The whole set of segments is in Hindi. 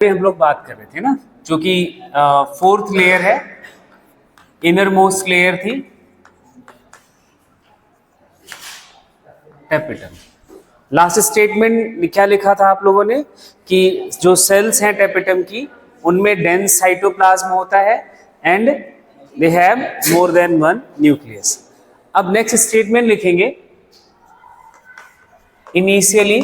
पे हम लोग बात कर रहे थे ना, जो कि फोर्थ लेयर है, इनर मोस्ट लेयर थी टेपिटम। लास्ट स्टेटमेंट क्या लिखा था आप लोगों ने कि जो सेल्स हैं टेपिटम की, उनमें डेंस साइटोप्लाज्म होता है and they have more than one nucleus. अब नेक्स्ट स्टेटमेंट लिखेंगे, initially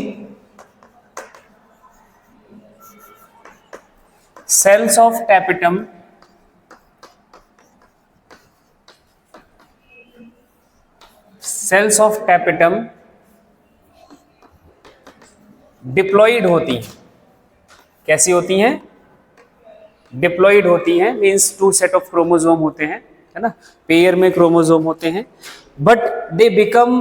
cells of tapetum diploid होती हैं। कैसी होती हैं? डिप्लॉइड होती हैं, means two set of chromosome होते हैं, है ना, पेयर में क्रोमोसोम होते हैं, but they become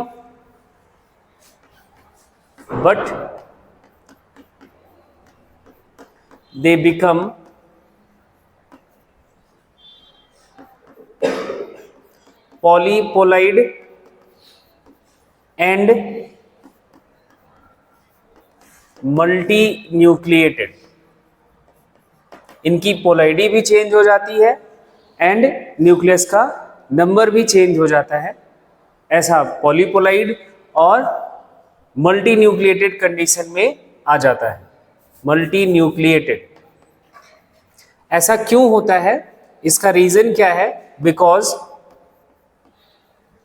polyploid and multinucleated। इनकी पोलैरिटी भी चेंज हो जाती है एंड न्यूक्लियस का नंबर भी चेंज हो जाता है। ऐसा पॉलीपोलाइड और मल्टीन्यूक्लिएटेड कंडीशन में आ जाता है। मल्टीन्यूक्लिएटेड ऐसा क्यों होता है, इसका रीजन क्या है? बिकॉज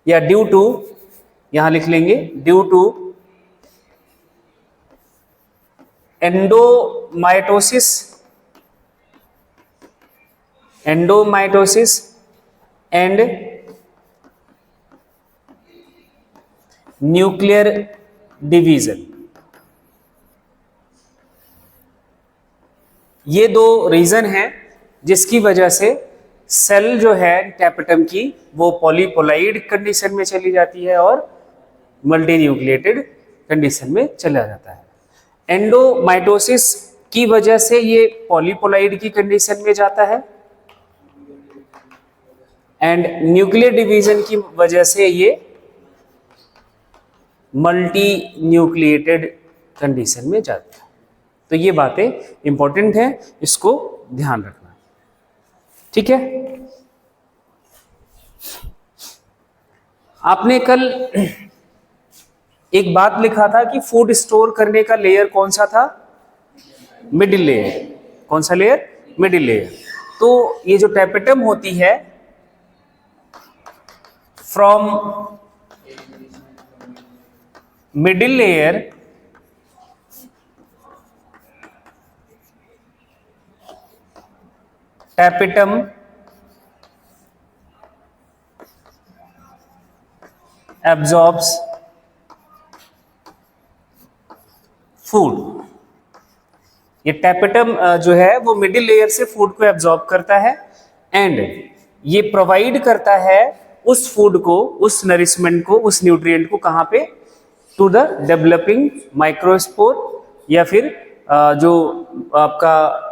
या ड्यू टू, यहां लिख लेंगे, due to endomitosis and nuclear division. ये दो रीजन हैं जिसकी वजह से सेल जो है टेपिटम की वो पॉलीपोलाइड कंडीशन में चली जाती है और मल्टीन्यूक्लिएटेड कंडीशन में चला जाता है। एंडोमाइटोसिस की वजह से ये पॉलीपोलाइड की कंडीशन में जाता है एंड न्यूक्लियर डिवीजन की वजह से ये मल्टी न्यूक्लिएटेड कंडीशन में जाता है। तो ये बातें इंपॉर्टेंट हैं, इसको ध्यान रखना, ठीक है। आपने कल एक बात लिखा था कि फूड स्टोर करने का लेयर कौन सा था? Middle layer. कौन सा लेयर? Middle layer. तो ये जो टेपिटम होती है, from middle layer tapetum absorbs food. ये टेपिटम जो है वो मिडिल लेयर से फूड को एब्जॉर्ब करता है एंड ये प्रोवाइड करता है उस फूड को, उस नरिशमेंट को, उस न्यूट्रिएंट को कहां पे? टू द डेवलपिंग माइक्रोस्पोर या फिर जो आपका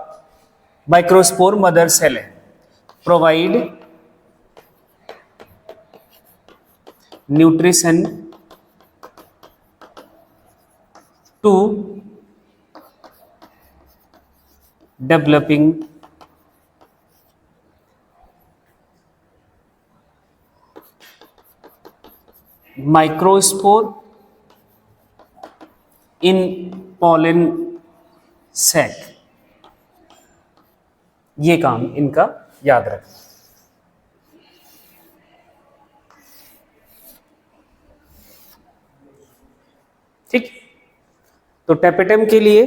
माइक्रोस्पोर मदर सेल है। Provide nutrition to developing microspore in pollen sac. ये काम इनका याद रखना, ठीक। तो टेपिटम के लिए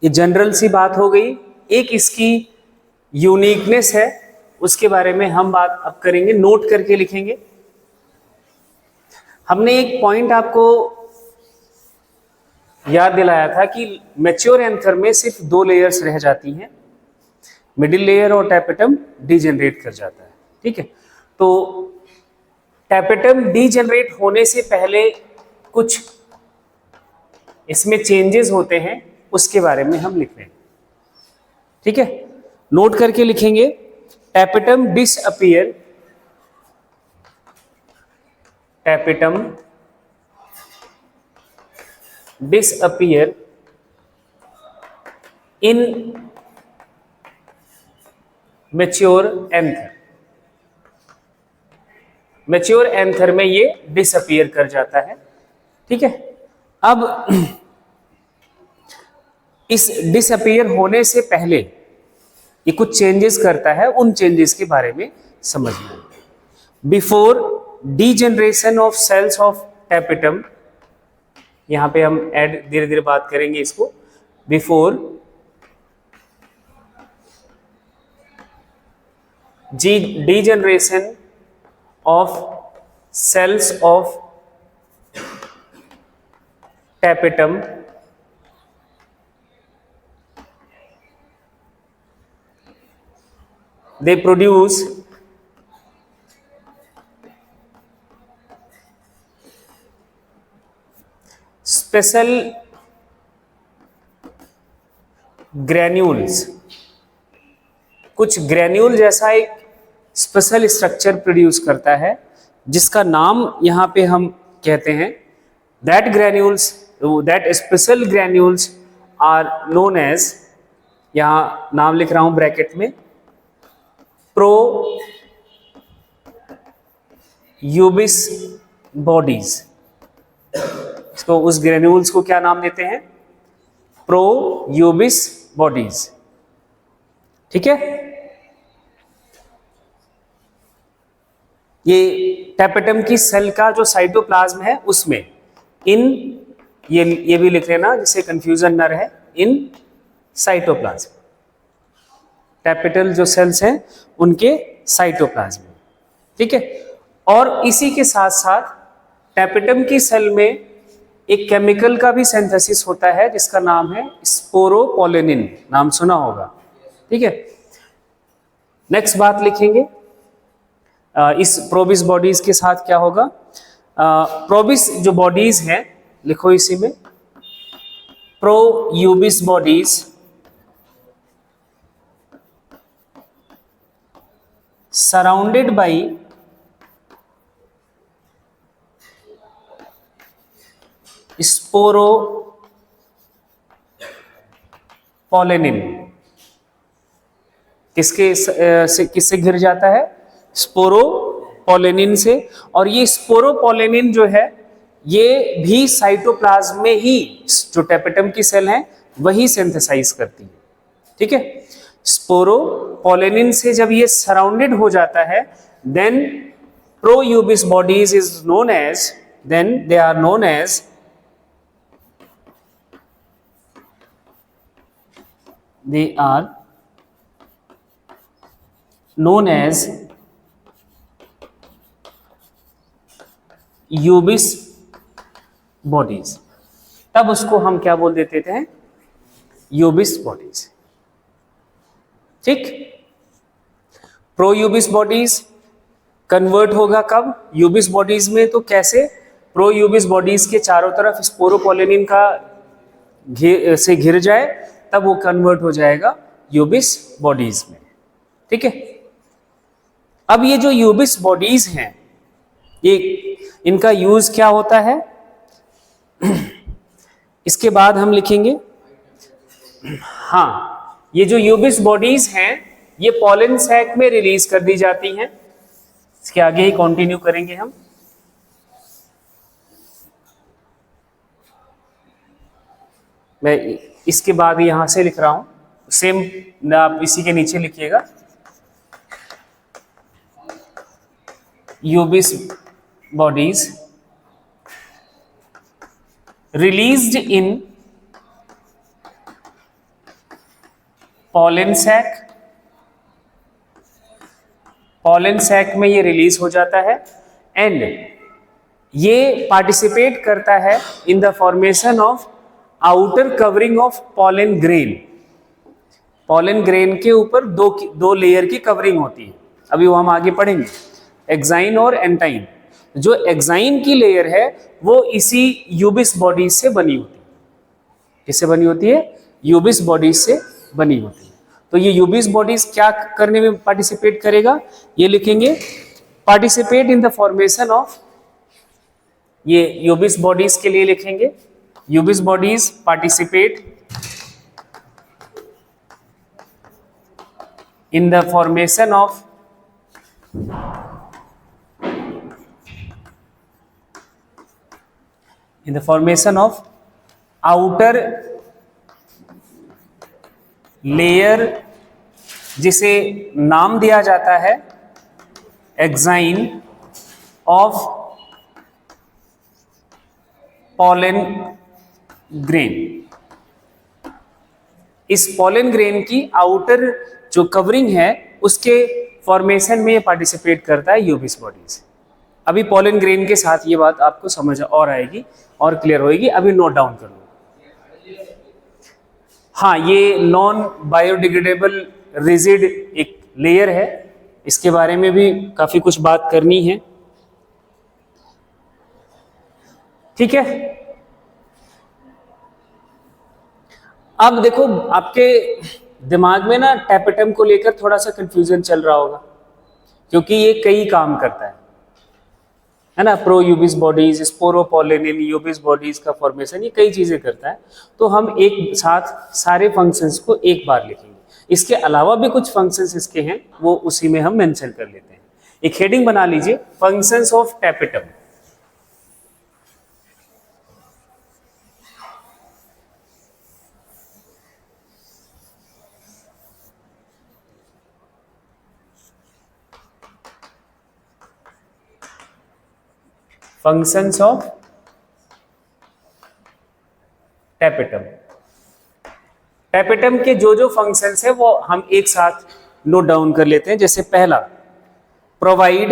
ये जनरल सी बात हो गई। एक इसकी यूनिकनेस है, उसके बारे में हम बात अब करेंगे, नोट करके लिखेंगे। हमने एक पॉइंट आपको याद दिलाया था कि मैच्योर एंथर में सिर्फ दो लेयर्स रह जाती हैं, मिडिल लेयर और टेपिटम डीजेनरेट कर जाता है, ठीक है। तो टेपिटम डीजेनरेट होने से पहले कुछ इसमें चेंजेस होते हैं, उसके बारे में हम लिख रहे हैं, ठीक है। नोट करके लिखेंगे, tapetum disappear, tapetum disappear in mature anther, mature anther में ये डिसअपियर कर जाता है। ठीक है, अब इस डिसअपियर होने से पहले ये कुछ चेंजेस करता है, उन चेंजेस के बारे में समझना। Before degeneration of cells of tapetum, यहां पे हम ऐड धीरे धीरे बात करेंगे इसको। Before degeneration of cells of tapetum, they produce special granules, कुछ ग्रेन्यूल जैसा एक स्पेशल स्ट्रक्चर प्रोड्यूस करता है जिसका नाम यहां पे हम कहते हैं that granules, that special granules are known as, यहां नाम लिख रहा हूं ब्रैकेट में, प्रो यूबिस बॉडीज। इसको, उस ग्रेन्यूल्स को क्या नाम देते हैं? Pro यूबिस bodies. ठीक है, ये टैपेटम की सेल का जो साइटोप्लाज्म है उसमें इन, ये भी लिख लेना जिससे कंफ्यूजन न रहे, इन साइटोप्लाज्म, टैपेटल जो सेल्स हैं उनके साइटोप्लाज्म। ठीक है, और इसी के साथ साथ टैपेटम की सेल में एक केमिकल का भी सिंथेसिस होता है जिसका नाम है स्पोरोपोलेनिन, नाम सुना होगा। ठीक है, नेक्स्ट बात लिखेंगे इस प्रोबिस बॉडीज के साथ क्या होगा। प्रोबिस जो बॉडीज हैं लिखो इसी में, pro यूबिस bodies surrounded by sporopollenin, किससे घिर जाता है? स्पोरोपोलेनिन से। और ये स्पोरोपोलेनिन जो है ये भी साइटोप्लाज्म में ही, जो टैपेटम की सेल है वही सिंथेसाइज करती है। ठीक है, स्पोरोपोलेनिन से जब ये सराउंडेड हो जाता है then pro-Ubisch bodies is known as, then they are known as Ubisch bodies. तब उसको हम क्या बोल देते थे? Ubisch bodies. ठीक, प्रोयूबिस बॉडीज कन्वर्ट होगा कब? यूबिस बॉडीज में। तो कैसे? प्रोयूबिस बॉडीज के चारों तरफ स्पोरोपोलेनिन का से घिर जाए तब वो कन्वर्ट हो जाएगा यूबिस बॉडीज में। ठीक है, अब ये जो यूबिस बॉडीज हैं ये, इनका यूज क्या होता है इसके बाद हम लिखेंगे। हाँ, ये जो यूबिस बॉडीज हैं ये पॉलन सैक में रिलीज कर दी जाती हैं। इसके आगे ही कंटिन्यू करेंगे हम। मैं इसके बाद यहां से लिख रहा हूं, सेम आप इसी के नीचे लिखिएगा। Ubisch bodies released in pollen sac, pollen sac में ये रिलीज हो जाता है एंड ये पार्टिसिपेट करता है इन the formation of outer covering of pollen grain. Pollen grain के ऊपर दो लेयर की कवरिंग होती है, अभी वो हम आगे पढ़ेंगे, एक्साइन और एंटाइन। जो एक्साइन की लेयर है वो इसी यूबिस बॉडीज से बनी होती है। किससे बनी होती है? यूबिस बॉडीज से बनी होती है। तो ये यूबिस बॉडीज क्या करने में पार्टिसिपेट करेगा? ये लिखेंगे participate in the formation of, ये यूबिस बॉडीज के लिए लिखेंगे यूबिस bodies participate in the formation of outer layer, जिसे नाम दिया जाता है एक्साइन ऑफ पॉलन ग्रेन। इस पॉलन ग्रेन की आउटर जो कवरिंग है उसके फॉर्मेशन में ये पार्टिसिपेट करता है यूबिस बॉडीज। अभी पॉलन ग्रेन के साथ ये बात आपको समझ और आएगी और क्लियर होएगी, अभी नोट डाउन कर लो। हाँ, ये नॉन बायोडिग्रेडेबल रिजिड एक लेयर है, इसके बारे में भी काफी कुछ बात करनी है। ठीक है, अब देखो आपके दिमाग में ना टैपेटम को लेकर थोड़ा सा कंफ्यूजन चल रहा होगा, क्योंकि ये कई काम करता है ना, प्रो यूबिस बॉडीज, स्पोरोपोलिनिन, यूबिस बॉडीज का फॉर्मेशन, ये कई चीजें करता है। तो हम एक साथ सारे फंक्शंस को एक बार लिखेंगे। इसके अलावा भी कुछ फंक्शंस इसके हैं, वो उसी में हम मेंशन कर लेते हैं। एक हेडिंग बना लीजिए, functions of tapetum. Functions of tapetum. Tapetum के जो जो फंक्शंस है वो हम एक साथ नोट डाउन कर लेते हैं। जैसे पहला, प्रोवाइड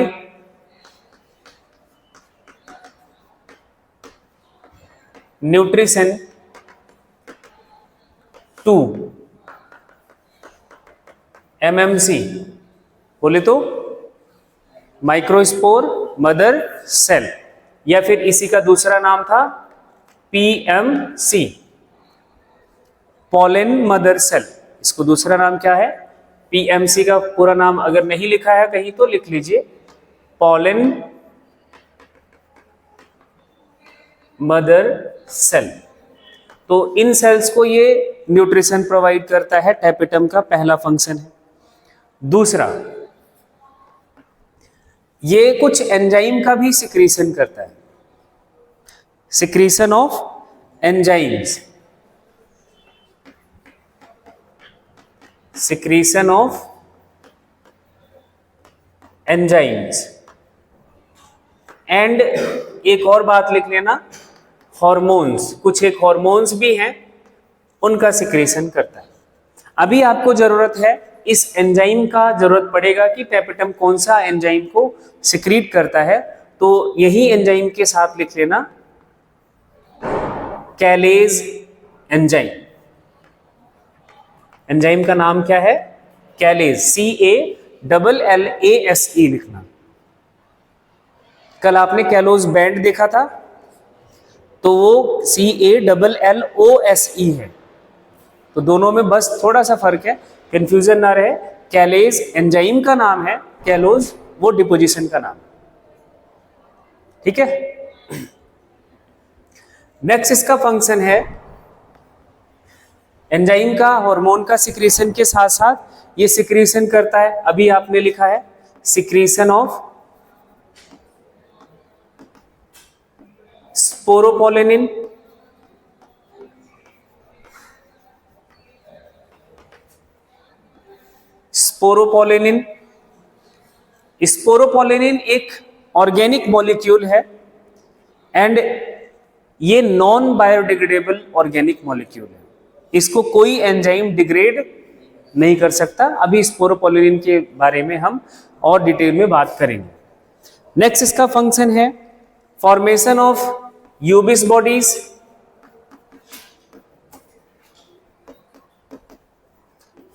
न्यूट्रिशन टू एमएमसी, बोले तो माइक्रोस्पोर मदर सेल, या फिर इसी का दूसरा नाम था पीएमसी, पॉलन मदर सेल। इसको दूसरा नाम क्या है? पीएमसी का पूरा नाम अगर नहीं लिखा है कहीं तो लिख लीजिए, पॉलन मदर सेल। तो इन सेल्स को ये न्यूट्रिशन प्रोवाइड करता है, टैपेटम का पहला फंक्शन है। दूसरा, ये कुछ एंजाइम का भी सिक्रीशन करता है, secretion of enzymes, secretion of enzymes. And एक और बात लिख लेना, हॉर्मोन्स, कुछ एक हॉर्मोन्स भी हैं, उनका सिक्रीशन करता है। अभी आपको जरूरत है, इस एंजाइम का जरूरत पड़ेगा कि टैपेटम कौन सा एंजाइम को सिक्रीट करता है, तो यही एंजाइम के साथ लिख लेना कैलेज एंजाइम। एंजाइम का नाम क्या है? कैलेज, CALLASE लिखना। कल आपने कैलोज बैंड देखा था, तो वो CALLOSE है। तो दोनों में बस थोड़ा सा फर्क है, कंफ्यूजन ना रहे। कैलेज एंजाइम का नाम है, कैलोज वो डिपोजिशन का नाम है। ठीक है, नेक्स्ट इसका फंक्शन है, एंजाइम का हार्मोन का सिक्रीशन के साथ साथ ये सिक्रीशन करता है, अभी आपने लिखा है secretion of sporopollenin, sporopollenin. Sporopollenin एक ऑर्गेनिक मॉलिक्यूल है एंड ये नॉन बायोडिग्रेडेबल ऑर्गेनिक मॉलिक्यूल है, इसको कोई एंजाइम डिग्रेड नहीं कर सकता। अभी स्पोरोपोलिनिन के बारे में हम और डिटेल में बात करेंगे। नेक्स्ट इसका फंक्शन है formation of Ubisch bodies,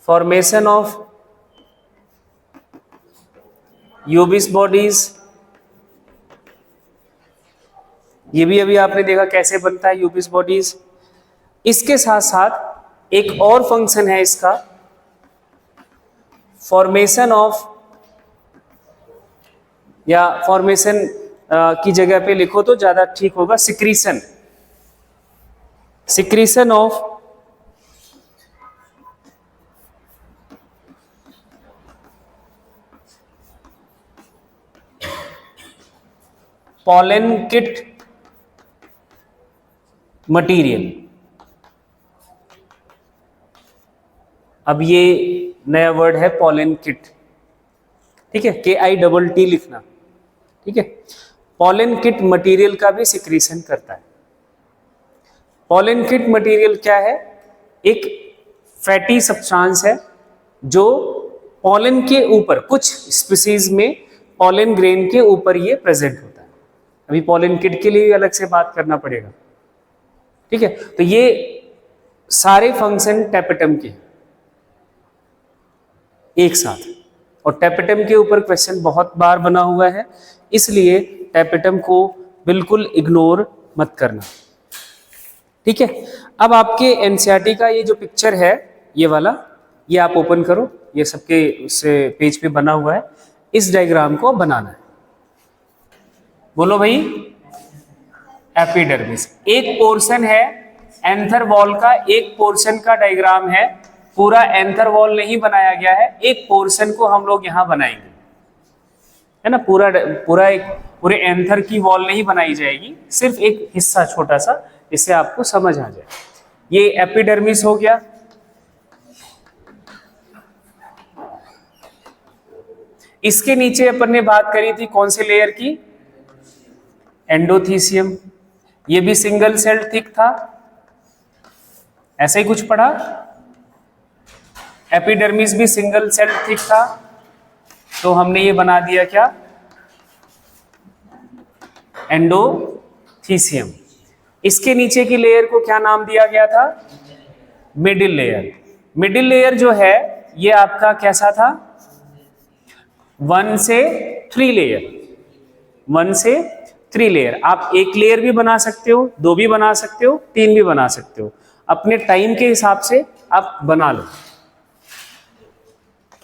formation of Ubisch bodies. ये भी अभी आपने देखा कैसे बनता है यूबिस बॉडीज। इसके साथ साथ एक और फंक्शन है इसका, फॉर्मेशन ऑफ, या फॉर्मेशन की जगह पे लिखो तो ज्यादा ठीक होगा, secretion, secretion of pollen kit material. अब ये नया वर्ड है पॉलन किट, ठीक है, KITT लिखना, ठीक है। पॉलन किट मटेरियल का भी सिक्रीशन करता है। पॉलन किट मटेरियल क्या है? एक फैटी सब्सटेंस है जो पॉलन के ऊपर, कुछ स्पीसीज में पॉलन ग्रेन के ऊपर ये प्रेजेंट होता है। अभी पॉलन किट के लिए अलग से बात करना पड़ेगा, ठीक है। तो ये सारे फंक्शन टैपेटम के एक साथ, और टैपेटम के ऊपर क्वेश्चन बहुत बार बना हुआ है, इसलिए टैपेटम को बिल्कुल इग्नोर मत करना, ठीक है। अब आपके एनसीईआरटी का ये जो पिक्चर है, ये वाला, ये आप ओपन करो, ये सबके उससे पेज पे बना हुआ है। इस डायग्राम को बनाना है। बोलो भाई, एपिडर्मिस एक पोर्शन है एंथर वॉल का, एक पोर्शन का डायग्राम है। पूरा एंथर वॉल नहीं बनाया गया है, एक पोर्शन को हम लोग यहां बनाएंगे, है ना। पूरे एंथर की वॉल नहीं बनाई जाएगी, सिर्फ एक हिस्सा छोटा सा, इससे आपको समझ आ जाए। ये एपिडर्मिस हो गया। इसके नीचे अपन ने बात करी थी कौन से लेयर की? एंडोथीसियम। ये भी सिंगल सेल थिक था, ऐसे ही कुछ पढ़ा। एपिडर्मिस भी सिंगल सेल थिक था, तो हमने ये बना दिया क्या? एंडोथीसियम। इसके नीचे की लेयर को क्या नाम दिया गया था? Middle layer. मिडिल लेयर जो है ये आपका कैसा था? 1 से 3 लेयर। 1 से 3 लेयर। आप एक लेयर भी बना सकते हो, 2 भी बना सकते हो, 3 भी बना सकते हो, अपने टाइम के हिसाब से आप बना लो।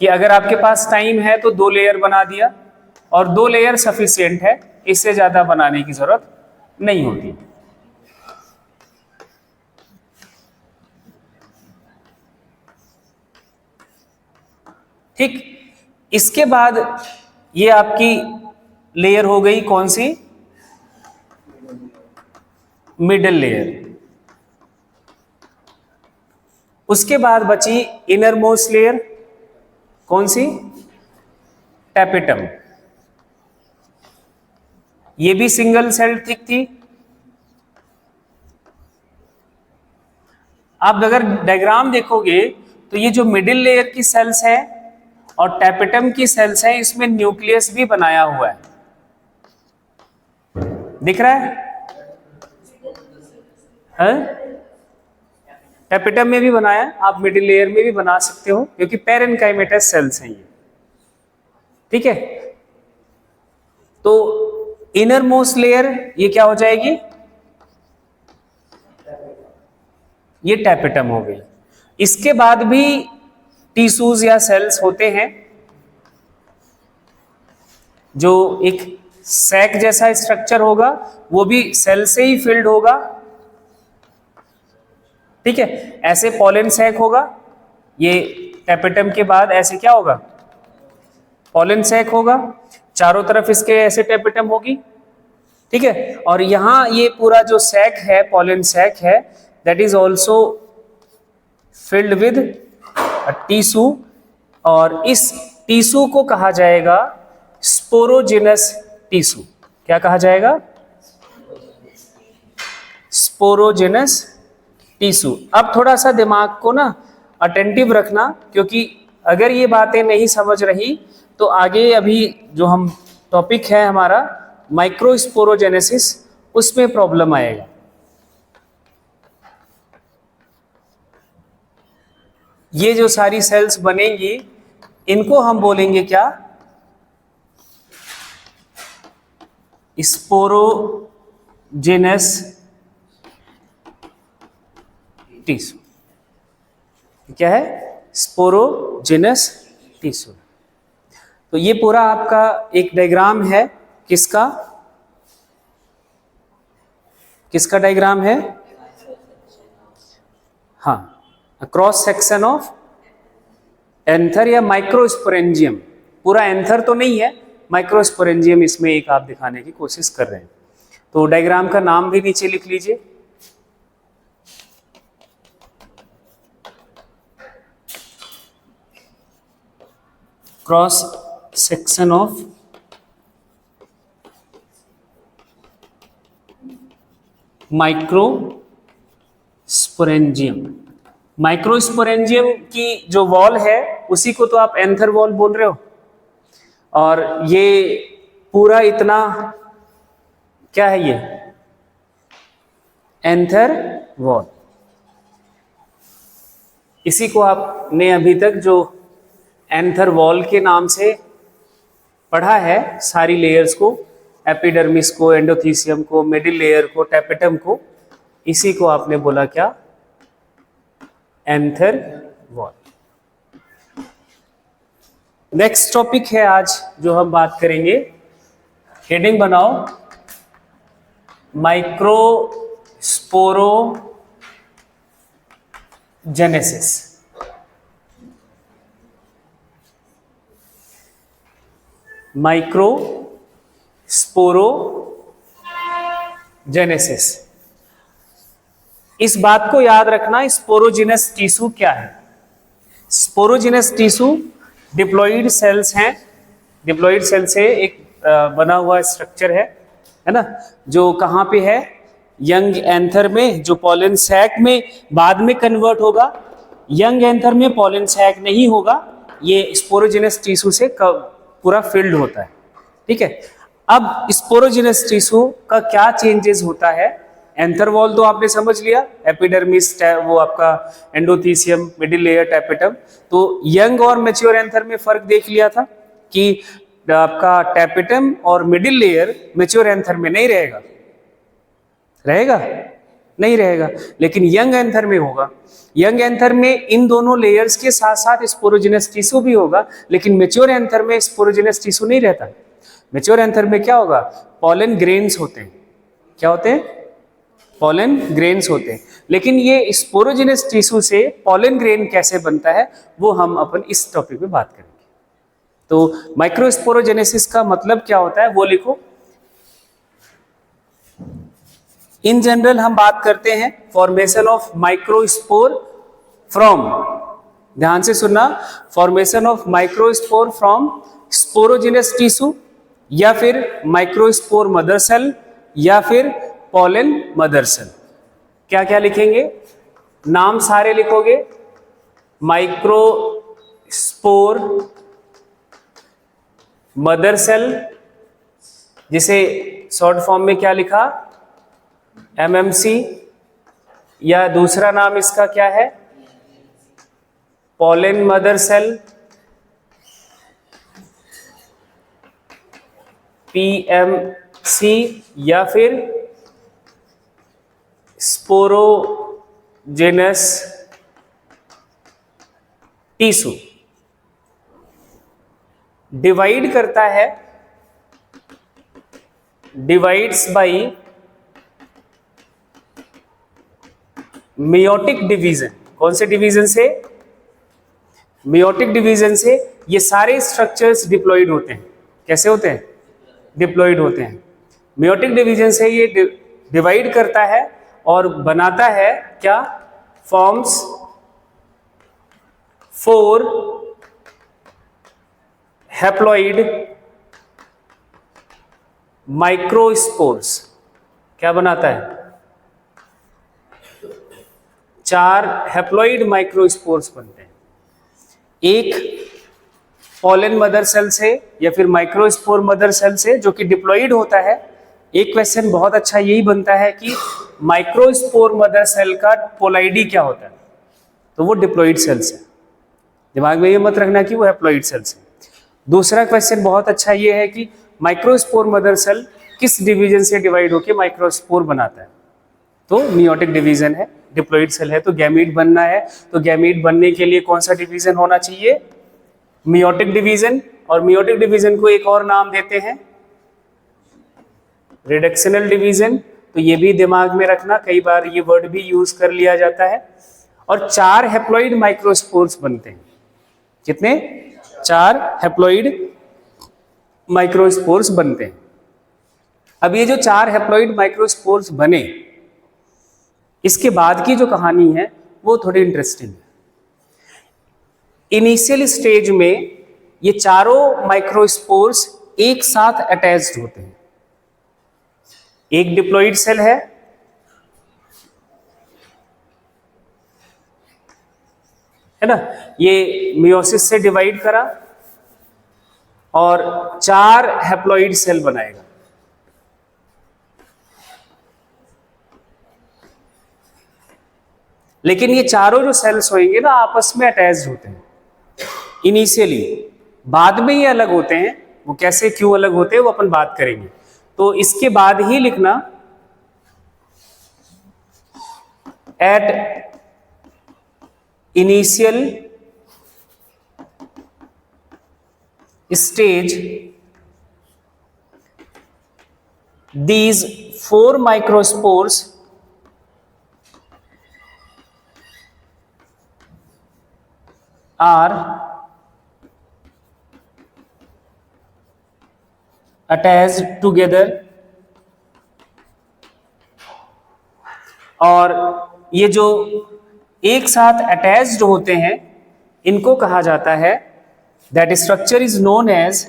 कि अगर आपके पास टाइम है तो 2 लेयर बना दिया, और 2 लेयर सफिशिएंट है, इससे ज्यादा बनाने की जरूरत नहीं होती। ठीक, इसके बाद ये आपकी लेयर हो गई कौन सी? Middle layer. उसके बाद बची इनर मोस्ट लेयर, कौन सी? टैपेटम। ये भी सिंगल सेल थिक थी। आप अगर डायग्राम देखोगे तो ये जो मिडिल लेयर की सेल्स है और टैपेटम की सेल्स है, इसमें न्यूक्लियस भी बनाया हुआ है, दिख रहा है? टैपेटम में भी बनाया, आप मिडिल लेयर में भी बना सकते हो, क्योंकि पैरेनकाइमेटस सेल्स हैं ये, ठीक है। तो इनर मोस्ट लेयर ये क्या हो जाएगी? ये टैपेटम हो गई। इसके बाद भी टिश्यूज या सेल्स होते हैं जो एक सैक जैसा स्ट्रक्चर होगा, वो भी सेल से ही फिल्ड होगा, ठीक है। ऐसे पॉलन सैक होगा, ये टैपेटम के बाद ऐसे क्या होगा? पॉलन सैक होगा, चारों तरफ इसके ऐसे टैपेटम होगी, ठीक है। और यहां ये पूरा जो सैक है, पॉलन सैक है, that is also filled with tissue, और इस टिश्यू को कहा जाएगा स्पोरोजेनस टिश्यू। क्या कहा जाएगा? Sporogenous tissue. अब थोड़ा सा दिमाग को ना अटेंटिव रखना, क्योंकि अगर ये बातें नहीं समझ रही तो आगे अभी जो हम टॉपिक है हमारा माइक्रोस्पोरोजेनेसिस, उसमें प्रॉब्लम आएगा। ये जो सारी सेल्स बनेंगी, इनको हम बोलेंगे क्या? Sporogenous tissue. क्या है? Sporogenous tissue. तो ये पूरा आपका एक डायग्राम है, किसका? किसका डायग्राम है? हाँ, क्रॉस सेक्शन ऑफ एंथर या माइक्रोस्पोरेंजियम। पूरा एंथर तो नहीं है, माइक्रोस्पोरेंजियम इसमें एक आप दिखाने की कोशिश कर रहे हैं। तो डायग्राम का नाम भी नीचे लिख लीजिए। Cross section of microsporangium. Microsporangium की जो वॉल है उसी को तो आप एंथर वॉल बोल रहे हो, और ये पूरा इतना क्या है, ये एंथर वॉल। इसी को आपने अभी तक जो एंथर वॉल के नाम से पढ़ा है, सारी लेयर्स को, एपिडर्मिस को, एंडोथीसियम को, मिडिल लेयर को, टैपेटम को, इसी को आपने बोला क्या, एंथर वॉल। नेक्स्ट टॉपिक है आज जो हम बात करेंगे, हेडिंग बनाओ, माइक्रोस्पोरोजेनेसिस। माइक्रोस्पोरोजेनेसिस। इस बात को याद रखना, स्पोरोजिनस टिश्यू क्या है। स्पोरोजिनस टिश्यू डिप्लॉइड सेल्स हैं, डिप्लॉइड सेल से एक बना हुआ स्ट्रक्चर है ना, जो कहाँ पे है, यंग एंथर में, जो पॉलन सैक में बाद में कन्वर्ट होगा। यंग एंथर में पॉलन सैक नहीं होगा, ये स्पोरोजिनस टिश्यू से पूरा फिल्ड होता है। ठीक है, अब स्पोरोजिनस टिश्यू का क्या चेंजेस होता है। एंथर वॉल तो आपने समझ लिया, एपिडर्मिस, वो आपका एंडोथीसियम, मिडिल लेयर, टैपेटम। तो यंग और मैच्योर एंथर में फर्क देख लिया था कि आपका टैपेटम और मिडिल लेयर मैच्योर एंथर में नहीं रहेगा, रहेगा नहीं रहेगा, लेकिन यंग एंथर में होगा। यंग एंथर में इन दोनों लेयर्स के साथ साथ स्पोरोजिनस टिश्यू भी होगा, लेकिन मैच्योर एंथर में स्पोरोजिनस टिश्यू नहीं रहता। मैच्योर एंथर में क्या होगा, पॉलन ग्रेन्स होते हैं। क्या होते हैं, पॉलन ग्रेन्स होते हैं। लेकिन ये स्पोरोजिनस टिश्यू से पॉलन ग्रेन कैसे बनता है, वो हम अपन इस टॉपिक में बात करेंगे। तो माइक्रोस्पोरोजेनेसिस का मतलब क्या होता है वो लिखो। इन जनरल हम बात करते हैं फॉर्मेशन ऑफ माइक्रोस्पोर फ्रॉम, ध्यान से सुनना, formation of microspore from sporogenous tissue, या फिर माइक्रोस्पोर मदर सेल, या फिर पॉलन मदर सेल। क्या क्या लिखेंगे, नाम सारे लिखोगे, माइक्रोस्पोर मदर सेल, जिसे शॉर्ट फॉर्म में क्या लिखा, एमएमसी, या दूसरा नाम इसका क्या है, पॉलन मदर सेल, पीएमसी, या फिर स्पोरोजेनस टिश्यू। डिवाइड करता है, डिवाइड्स बाय मेयोटिक डिवीजन। कौन से डिवीजन से, मेयोटिक डिवीजन से। ये सारे स्ट्रक्चर्स डिप्लॉइड होते हैं। कैसे होते हैं, डिप्लॉइड होते हैं। मेयोटिक डिवीजन से ये डिवाइड करता है और बनाता है क्या, फॉर्म्स 4 हैप्लॉइड माइक्रोस्पोर्स। क्या बनाता है, 4 हैप्लॉइड माइक्रोस्पोर्स बनते हैं। एक पॉलन मदर सेल से या फिर माइक्रोस्पोर मदर सेल से, जो कि डिप्लॉइड होता है। एक क्वेश्चन बहुत अच्छा यही बनता है कि माइक्रोस्पोर मदर सेल का पोलाइडी क्या होता है, तो वो डिप्लॉइड सेल्स है। दिमाग में ये मत रखना कि वो हैप्लॉइड सेल्स है। दूसरा क्वेश्चन बहुत अच्छा ये है कि माइक्रोस्पोर मदर सेल किस डिवीजन से डिवाइड होकर माइक्रोस्पोर बनाता है, तो मियोटिक डिवीजन है। डिप्लॉइड सेल है तो गैमीट बनना है, तो गैमीट बनने के लिए कौन सा डिवीजन होना चाहिए, मियोटिक डिवीजन। और मियोटिक डिवीजन को एक और नाम देते हैं रिडक्शनल डिवीजन। तो ये भी दिमाग में रखना, कई बार ये वर्ड भी यूज कर लिया जाता है। और 4 हैप्लॉइड माइक्रोस्पोर्स बनते हैं। कितने, 4 हैप्लॉइड माइक्रोस्पोर्स बनते हैं। अब ये जो 4 हैप्लॉइड माइक्रोस्पोर्स बने, इसके बाद की जो कहानी है वो थोड़ी इंटरेस्टिंग है। इनिशियल स्टेज में ये चारों माइक्रोस्पोर्स एक साथ अटैच्ड होते हैं। एक डिप्लॉइड सेल है ना, ये मियोसिस से डिवाइड करा और 4 हैप्लॉइड सेल बनाएगा। लेकिन ये चारों जो सेल्स होंगे ना आपस में अटैच्ड होते हैं इनिशियली, बाद में ये अलग होते हैं। वो कैसे क्यों अलग होते हैं वो अपन बात करेंगे। तो इसके बाद ही लिखना eight initial stage these 4 microspores are attached together, और ये जो एक साथ अटैच्ड होते हैं इनको कहा जाता है, that structure is known as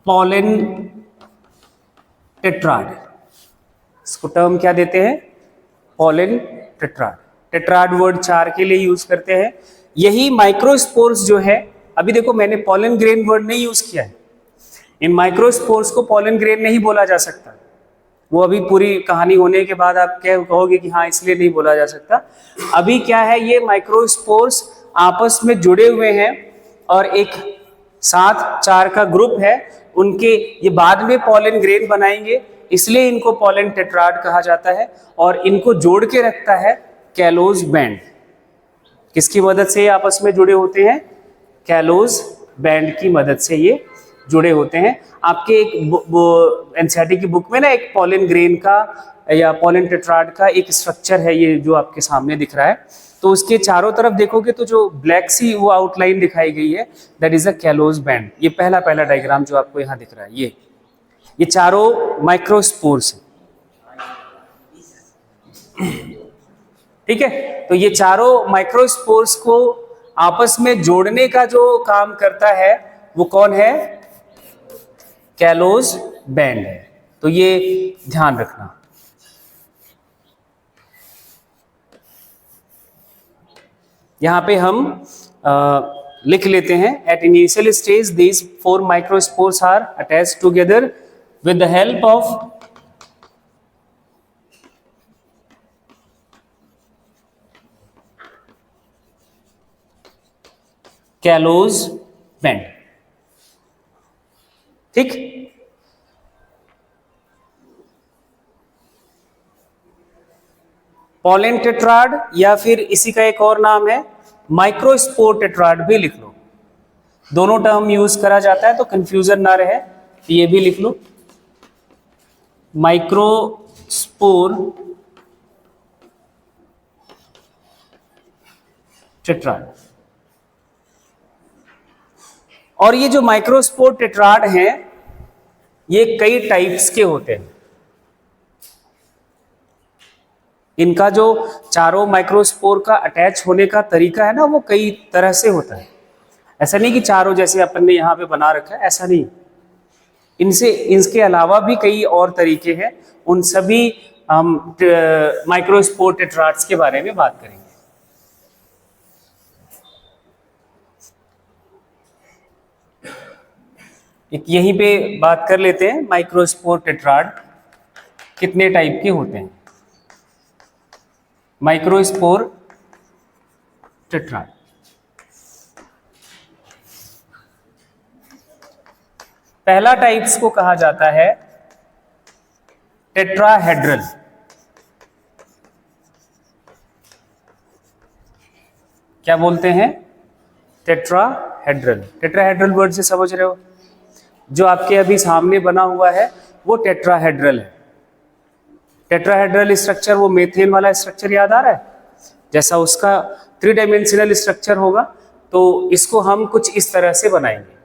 pollen tetrad. इसको टर्म क्या देते हैं? Pollen tetrad. टेट्राड वर्ड 4 के लिए यूज करते हैं। यही माइक्रोस्पोर्स जो है, अभी देखो मैंने पॉलन ग्रेन वर्ड नहीं यूज किया है। इन माइक्रोस्पोर्स को पॉलन ग्रेन नहीं बोला जा सकता। वो अभी पूरी कहानी होने के बाद आप क्या कहोगे कि हाँ इसलिए नहीं बोला जा सकता। अभी क्या है, ये माइक्रोस्पोर्स आपस में जुड़े हुए हैं और एक साथ 4 का ग्रुप है। उनके ये बाद में पॉलन ग्रेन बनाएंगे, इसलिए इनको पॉलन टेट्राड कहा जाता है। और इनको जोड़ के रखता है कैलोज बैंड। किसकी मदद से ये आपस में जुड़े होते हैं? कैलोज बैंड की मदद से ये जुड़े होते हैं। आपके एक एनसीईआरटी की बुक में ना एक पॉलन ग्रेन का या पॉलन टेट्राड का एक स्ट्रक्चर है, ये जो आपके सामने दिख रहा है। तो उसके चारों तरफ देखोगे तो जो ब्लैक सी वो आउटलाइन दिखाई गई है, that is a callose band. ये पहला डायग्राम जो आपको यहाँ दिख रहा है, ये चारों माइक्रोस्पोर्स हैं। ठीक है, तो ये चारों माइक्रोस्पोर्स को आपस में जोड़ने का जो काम करता है वो कौन है? कैलोज बैंड है। तो ये ध्यान रखना। यहां पे हम लिख लेते हैं, at initial stage these 4 microspores are attached together with the help of callose band. ठीक, पॉलन टेट्राड या फिर इसी का एक और नाम है माइक्रोस्पोर टेट्राड भी लिख लो। दोनों टर्म यूज करा जाता है तो कंफ्यूजन ना रहे, तो ये भी लिख लो माइक्रोस्पोर टेट्राड। और ये जो माइक्रोस्पोर टेट्राड हैं ये कई टाइप्स के होते हैं। इनका जो चारों माइक्रोस्पोर का अटैच होने का तरीका है ना वो कई तरह से होता है। ऐसा नहीं कि चारों जैसे अपन ने यहाँ पे बना रखा है, ऐसा नहीं। इनके अलावा भी कई और तरीके हैं। उन सभी हम माइक्रोस्पोर टेट्राड्स के बारे में बात करेंगे। एक यहीं पे बात कर लेते हैं, माइक्रोस्पोर टेट्राड कितने टाइप के होते हैं। माइक्रोस्पोर टेट्राड, पहला टाइप्स को कहा जाता है टेट्राहेड्रल। क्या बोलते हैं? टेट्राहेड्रल। टेट्राहेड्रल वर्ड से समझ रहे हो? जो आपके अभी सामने बना हुआ है वो टेट्राहेड्रल है। टेट्राहेड्रल स्ट्रक्चर, वो मेथेन वाला स्ट्रक्चर याद आ रहा है, जैसा उसका 3 डायमेंशनल स्ट्रक्चर होगा, तो इसको हम कुछ इस तरह से बनाएंगे।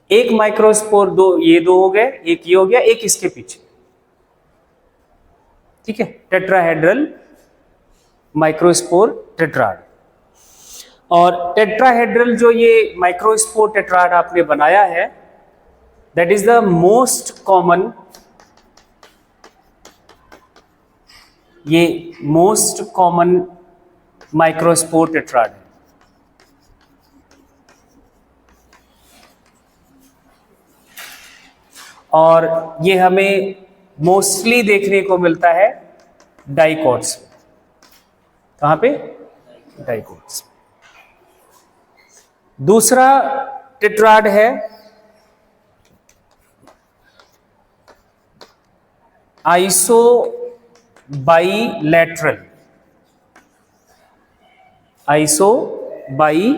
एक माइक्रोस्पोर, दो ये दो हो गए, एक ये हो गया, एक इसके पीछे, ठीक है, टेट्राहेड्रल माइक्रोस्पोर टेट्राड। और टेट्राहेड्रल जो ये माइक्रोस्पोर टेट्राड आपने बनाया है, that is the most common, ये मोस्ट कॉमन माइक्रोस्पोर टेट्राड है। और ये हमें मोस्टली देखने को मिलता है डाइकोट्स में। कहां पे? डाइकोट्स। दूसरा टेट्राड है आइसोबाइलैटरल। आइसोबाइलैटरल।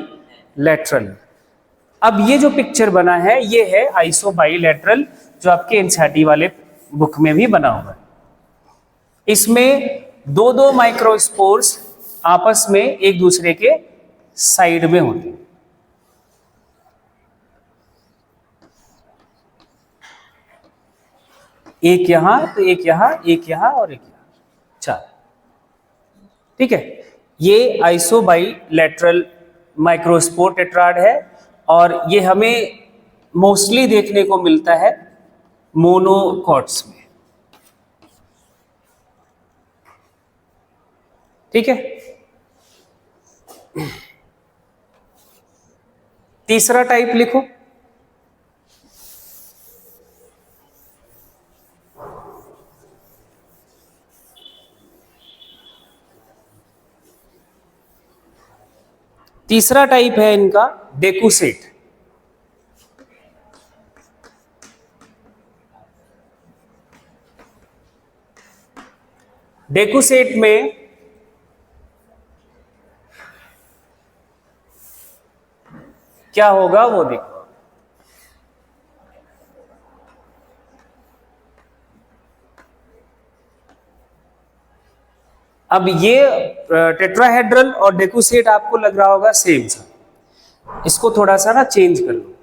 अब ये जो पिक्चर बना है ये है आइसोबाइलैटरल, जो आपके एनसीईआरटी वाले बुक में भी बना हुआ है। इसमें दो दो माइक्रोस्पोर्स आपस में एक दूसरे के साइड में होते हैं। एक यहां, तो एक यहां, एक यहां और एक यहां, 4, ठीक है। ये आइसोबाइलैटरल माइक्रोस्पोर टेट्राड है और ये हमें मोस्टली देखने को मिलता है मोनोकॉट्स में, ठीक है। तीसरा टाइप लिखो, तीसरा टाइप है इनका डेकुसेट। डेकुसेट में क्या होगा वो देखो। अब ये टेट्राहेड्रल और डेकुसेट आपको लग रहा होगा सेम सा, इसको थोड़ा सा ना चेंज कर लो।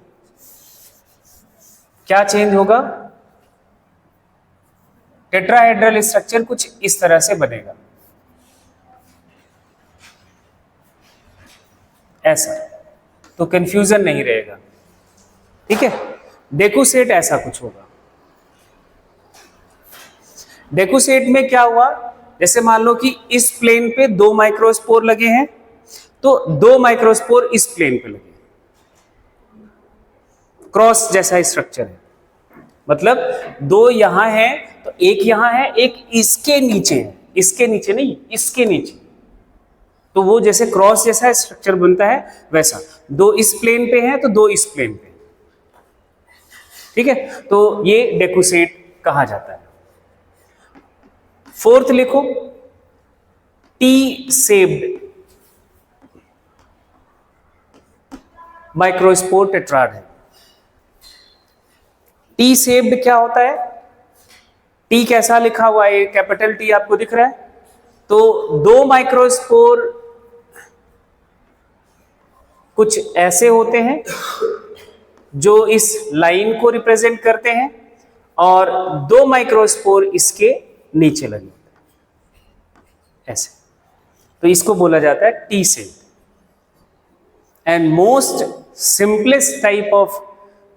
क्या चेंज होगा? टेट्राहेड्रल स्ट्रक्चर कुछ इस तरह से बनेगा, ऐसा, तो कंफ्यूजन नहीं रहेगा, ठीक है। डेकुसेट ऐसा कुछ होगा। डेकुसेट में क्या हुआ, जैसे मान लो कि इस प्लेन पे 2 माइक्रोस्पोर लगे हैं, तो 2 माइक्रोस्पोर इस प्लेन पे लगे, क्रॉस जैसा स्ट्रक्चर है, मतलब 2 यहां है तो एक यहां है, एक इसके नीचे है, इसके नीचे नहीं, इसके नीचे, तो वो जैसे क्रॉस जैसा स्ट्रक्चर बनता है वैसा। 2 इस प्लेन पे है तो 2 इस प्लेन पे, ठीक है, तो ये डेकुसेट कहा जाता है। फोर्थ लिखो, टी शेप्ड माइक्रोस्पोर टेट्राड है। टी शेप्ड क्या होता है? टी कैसा लिखा हुआ है? कैपिटल टी आपको दिख रहा है, तो 2 माइक्रोस्पोर कुछ ऐसे होते हैं जो इस लाइन को रिप्रेजेंट करते हैं, और 2 माइक्रोस्पोर इसके नीचे लगे होते हैं ऐसे, तो इसको बोला जाता है T shape. And most simplest type of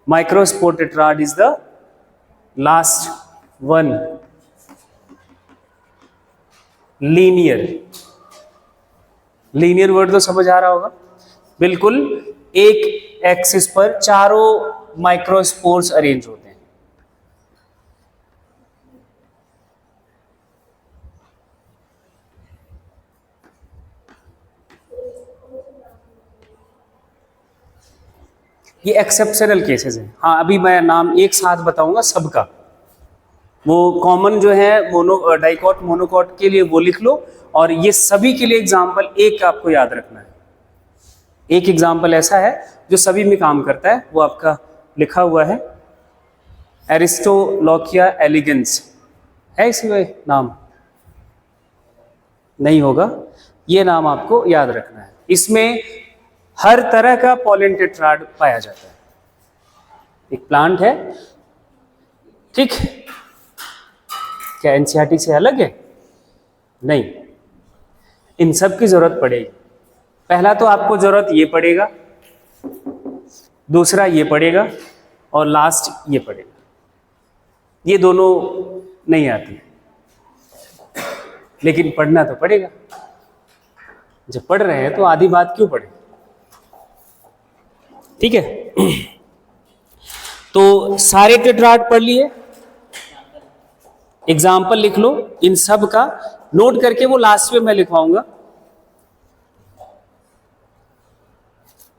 microspore tetrad is the last one, linear. Linear word तो समझ आ रहा होगा, बिल्कुल एक एक्सिस पर चारों माइक्रोस्पोर्स अरेंज होते हैं। ये एक्सेप्शनल केसेस हैं। हाँ, अभी मैं नाम एक साथ बताऊंगा सबका, वो कॉमन जो है मोनो डाइकॉट मोनोकॉट के लिए वो लिख लो, और ये सभी के लिए एग्जाम्पल एक आपको याद रखना है। एक एग्जाम्पल ऐसा है जो सभी में काम करता है, वो आपका लिखा हुआ है, एरिस्टोलॉकिया एलिगेंस है, इसमें नाम नहीं होगा, ये नाम आपको याद रखना है। इसमें हर तरह का पॉलन टेट्राड पाया जाता है। एक प्लांट है, ठीक, क्या एनसीईआरटी से अलग है? नहीं, इन सब की जरूरत पड़ेगी। पहला तो आपको जरूरत ये पड़ेगा, दूसरा ये पड़ेगा, और लास्ट ये पड़ेगा। ये दोनों नहीं आती, लेकिन पढ़ना तो पड़ेगा। जब पढ़ रहे हैं तो आधी बात क्यों पढ़े, ठीक है। तो सारे टेट्राड पढ़ लिए, एग्जाम्पल लिख लो इन सब का, नोट करके वो लास्ट में मैं लिखवाऊंगा,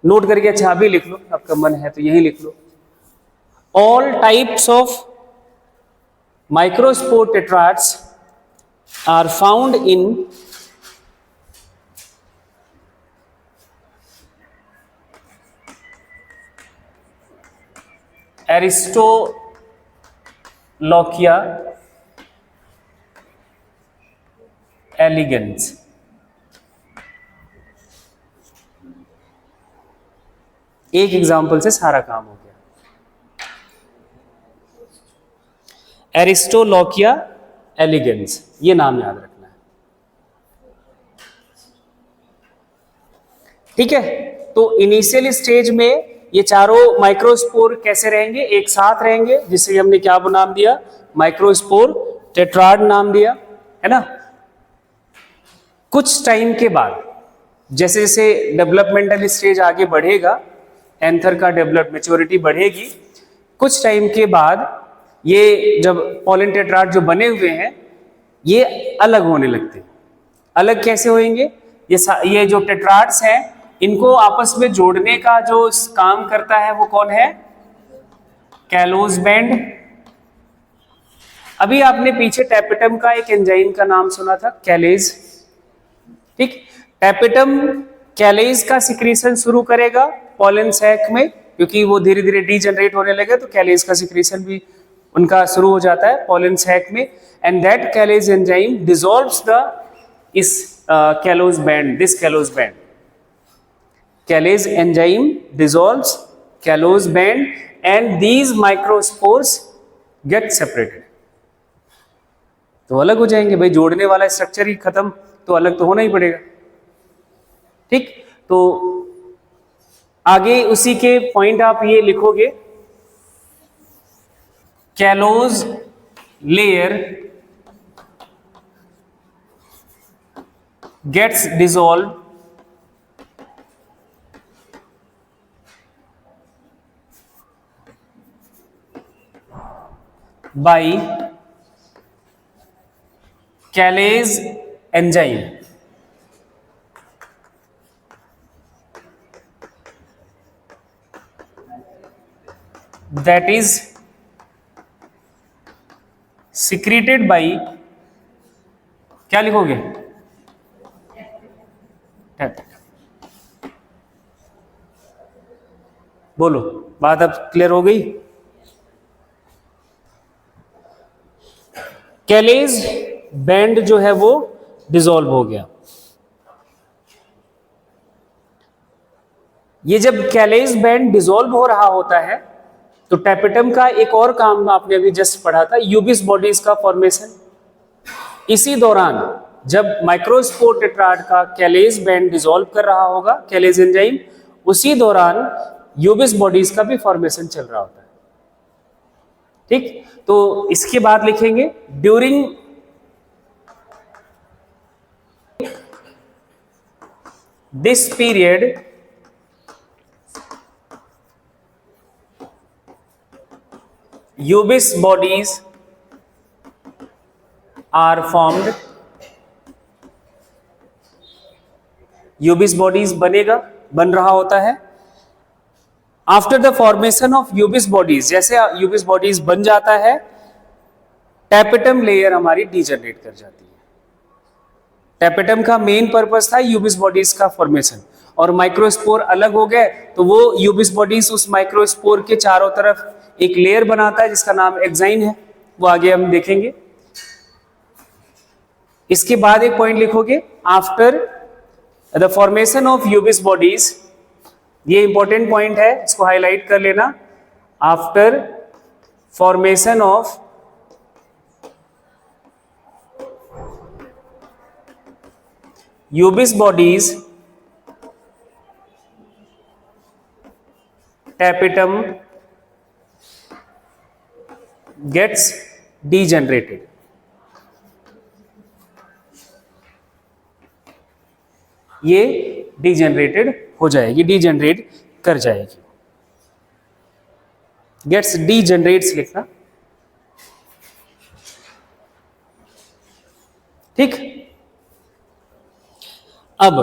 नोट करके अच्छा अभी लिख लो, आपका मन है तो यही लिख लो। All types of microspore tetrads are found in Aristolochia elegans. एक एग्जाम्पल से सारा काम हो गया। एरिस्टोलॉकिया एलिगेंस, ये नाम याद रखना है, ठीक है। तो इनिशियल स्टेज में ये चारों माइक्रोस्पोर कैसे रहेंगे? एक साथ रहेंगे, जिसे हमने क्या नाम दिया? माइक्रोस्पोर टेट्राड नाम दिया, है ना। कुछ टाइम के बाद जैसे जैसे डेवलपमेंटल स्टेज आगे बढ़ेगा, एंथर का डेवलप मैच्योरिटी बढ़ेगी, कुछ टाइम के बाद ये जब पॉलन टेट्राड जो बने हुए हैं ये अलग होने लगते हैं। अलग कैसे होंगे? ये जो टेट्राड्स हैं इनको आपस में जोड़ने का जो काम करता है वो कौन है? Callose band. अभी आपने पीछे टैपेटम का एक एंजाइम का नाम सुना था, कैलेज, ठीक। टैपेटम कैलेज का सिक्रीशन शुरू करेगा पॉलन सैक में, क्योंकि वो धीरे धीरे डीजनरेट होने लगे तो कैलेज का सिक्रीशन भी उनका शुरू हो जाता है पॉलन सैक में। And that callase enzyme dissolves the इस callose band, this callose band. Callase enzyme dissolves callose band and these microspores get separated। तो अलग हो जाएंगे भाई, जोड़ने वाला स्ट्रक्चर ही खत्म, तो अलग तो होना ही पड़ेगा, ठीक। तो आगे उसी के पॉइंट आप ये लिखोगे, callose layer gets dissolved by callase enzyme. that is secreted by, क्या लिखोगे? बोलो, बात अब क्लियर हो गई? कैलेज बैंड जो है वो डिसॉल्व हो गया। ये जब कैलेज बैंड डिसॉल्व हो रहा होता है तो टैपेटम का एक और काम आपने अभी जस्ट पढ़ा था, यूबिस बॉडीज का फॉर्मेशन। इसी दौरान जब माइक्रोस्पोर टेट्राड का कैलेज बैंड डिसॉल्व कर रहा होगा कैलेज एंजाइम, उसी दौरान यूबिस बॉडीज का भी फॉर्मेशन चल रहा होता है, ठीक। तो इसके बाद लिखेंगे during this period Ubisch bodies are formed. Ubisch bodies बन रहा होता है। After the formation of Ubisch bodies, जैसे यूबिस बॉडीज बन जाता है, टैपेटम लेयर हमारी डीजनरेट कर जाती है। टैपेटम का मेन पर्पस था यूबिस बॉडीज का फॉर्मेशन, और माइक्रोस्पोर अलग हो गए तो वो यूबिस बॉडीज उस माइक्रोस्पोर के चारों तरफ एक लेयर बनाता है जिसका नाम एक्साइन है, वो आगे हम देखेंगे। इसके बाद एक पॉइंट लिखोगे, after the formation of Ubisch bodies, ये इंपॉर्टेंट पॉइंट है, इसको हाईलाइट कर लेना। After formation of Ubisch bodies tapetum gets degenerated. ये डीजनरेटेड हो जाएगी, डीजनरेट कर जाएगी। गेट्स डीजनरेट्स लिखना, ठीक। अब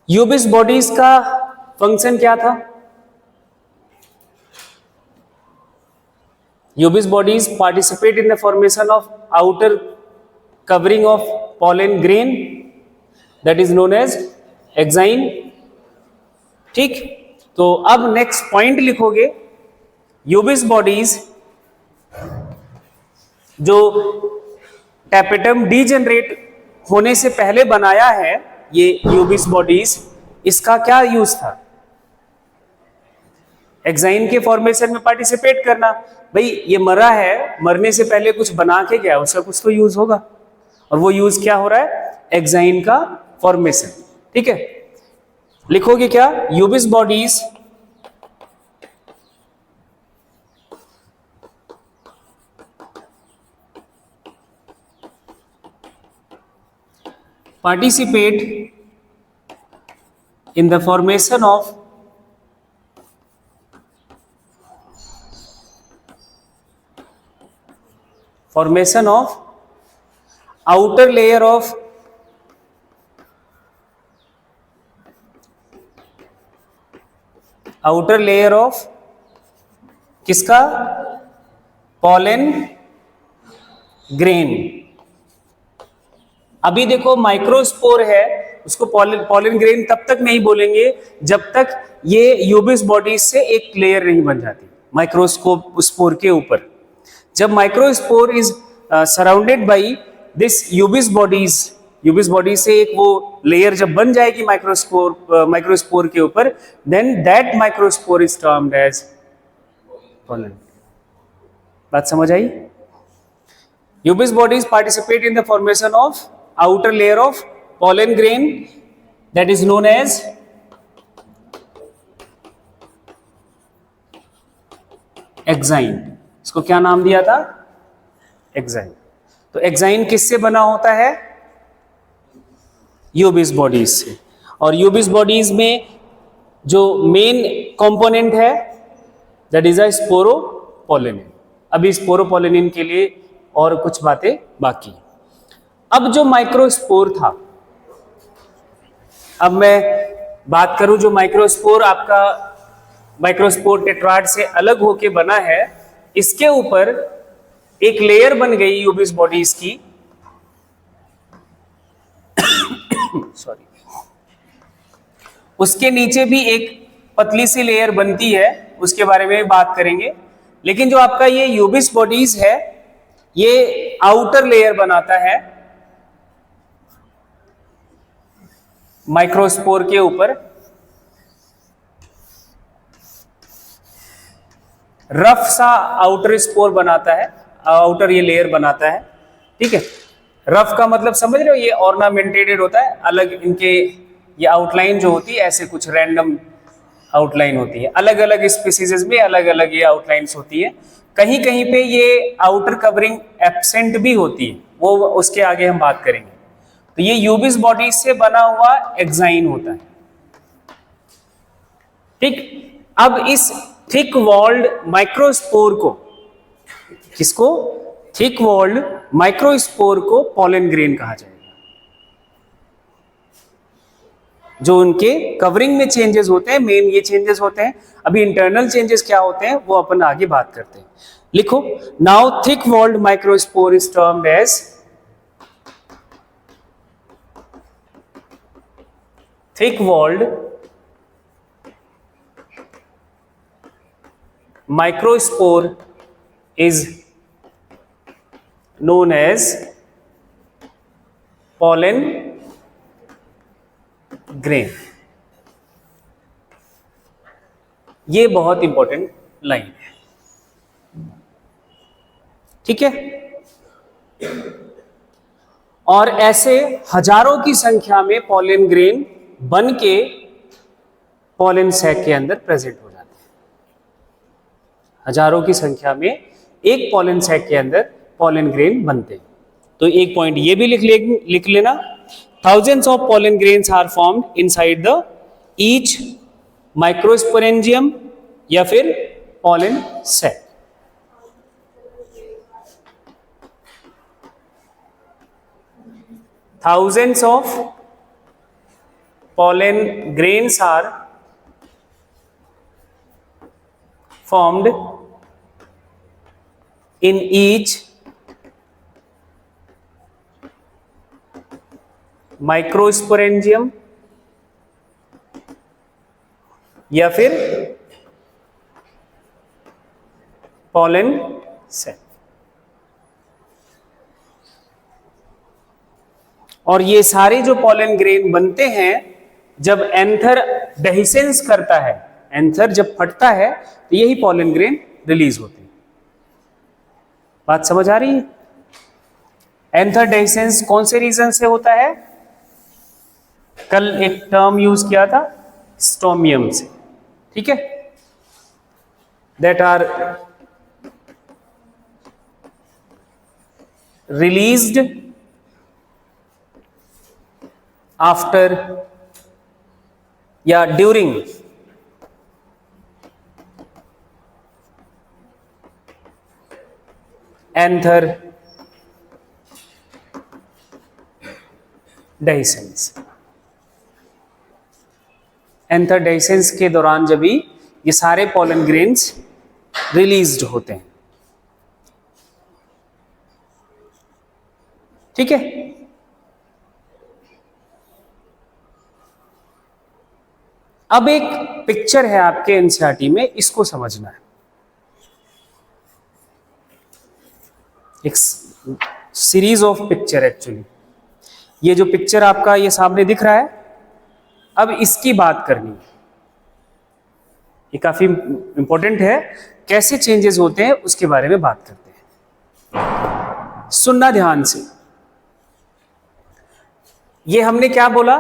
यूबिस बॉडीज का फंक्शन क्या था? यूबिस bodies participate in the formation of outer covering of pollen grain that is known as exine, ठीक। तो अब नेक्स्ट पॉइंट लिखोगे, यूबिस बॉडीज जो टैपेटम डीजनरेट होने से पहले बनाया है, ये यूबिस बॉडीज, इसका क्या यूज था? एक्साइन के फॉर्मेशन में पार्टिसिपेट करना। भाई ये मरा है, मरने से पहले कुछ बना के गया, उसका कुछ तो यूज होगा, और वो यूज क्या हो रहा है? एक्साइन का फॉर्मेशन, ठीक है। लिखोगे क्या? यूबिस bodies participate in the formation of outer layer of किसका? Pollen grain. अभी देखो माइक्रोस्पोर है, उसको पॉलन ग्रेन तब तक नहीं बोलेंगे जब तक ये यूबिस बॉडीज से एक लेयर नहीं बन जाती माइक्रोस्कोप स्पोर के ऊपर। जब microspore is surrounded by this यूबिस bodies से एक वो लेयर जब बन जाएगी माइक्रोस्पोर के ऊपर, then that microspore is termed as pollen. बात समझ आई? Ubisch bodies participate in the formation of outer layer of pollen grain that is known as exine. इसको क्या नाम दिया था? एक्साइन। तो एक्साइन किससे बना होता है? यूबिस बॉडीज से। और यूबिस बॉडीज में जो मेन कंपोनेंट है दैट इज अ स्पोरोपोलेनिन। अभी स्पोरोपोलेनिन के लिए और कुछ बातें बाकी। अब जो माइक्रोस्पोर था, अब मैं बात करूं जो माइक्रोस्पोर आपका माइक्रोस्पोर टेट्राड से अलग होके बना है, इसके ऊपर एक लेयर बन गई यूबिस बॉडीज की सॉरी, उसके नीचे भी एक पतली सी लेयर बनती है, उसके बारे में बात करेंगे। लेकिन जो आपका ये यूबिस बॉडीज है, ये आउटर लेयर बनाता है माइक्रोस्पोर के ऊपर, रफ सा आउटर स्पोर बनाता है, आउटर ये लेयर बनाता है, ठीक है। रफ का मतलब समझ रहे हो? ये ऑर्नामेंटेड होता है, अलग इनके ये आउटलाइन जो होती है ऐसे कुछ रैंडम आउटलाइन होती है। अलग अलग स्पीसीज में अलग अलग ये आउटलाइंस होती है। कहीं कहीं पे ये आउटर कवरिंग एब्सेंट भी होती है, वो उसके आगे हम बात करेंगे। तो ये यूबिस बॉडीज से बना हुआ एक्साइन होता है, ठीक। अब इस थिक वॉल्ड माइक्रोस्पोर को, किसको? थिक वॉल्ड माइक्रोस्पोर को पॉलन ग्रेन कहा जाएगा। जो उनके कवरिंग में चेंजेस होते हैं, मेन ये चेंजेस होते हैं। अभी इंटरनल चेंजेस क्या होते हैं वो अपन आगे बात करते हैं। लिखो, now thick walled microspore is termed as, thick walled microspore is known as pollen grain। ये बहुत इंपॉर्टेंट लाइन है, ठीक है। और ऐसे हजारों की संख्या में पॉलन ग्रेन बन के पॉलन सैक के अंदर प्रेजेंट हो जाते हैं। हजारों की संख्या में एक पॉलन सैक के अंदर पॉलन ग्रेन बनते हैं। तो एक पॉइंट ये भी लिख लेना, thousands of pollen grains are formed inside the each microsporangium या फिर pollen sac. Thousands of pollen grains are formed in each microsporangium या फिर pollen sac। और ये सारे जो पॉलन ग्रेन बनते हैं, जब एंथर डेहिसेंस करता है, एंथर जब फटता है तो यही पॉलन ग्रेन रिलीज होते हैं। बात समझ आ रही है? एंथर डेहिसेंस कौन से रीजन से होता है? कल एक टर्म यूज किया था स्टोमियम से, ठीक है, दैट आर रिलीज्ड आफ्टर या during anther dehiscence. Anther dehiscence के दौरान जब भी ये सारे पॉलन ग्रेन्स रिलीज्ड होते हैं, ठीक है। अब एक पिक्चर है आपके एनसीईआरटी में, इसको समझना है। एक सीरीज ऑफ पिक्चर एक्चुअली, ये जो पिक्चर आपका ये सामने दिख रहा है, अब इसकी बात करनी है। ये काफी इंपॉर्टेंट है, कैसे चेंजेस होते हैं उसके बारे में बात करते हैं। सुनना ध्यान से। ये हमने क्या बोला?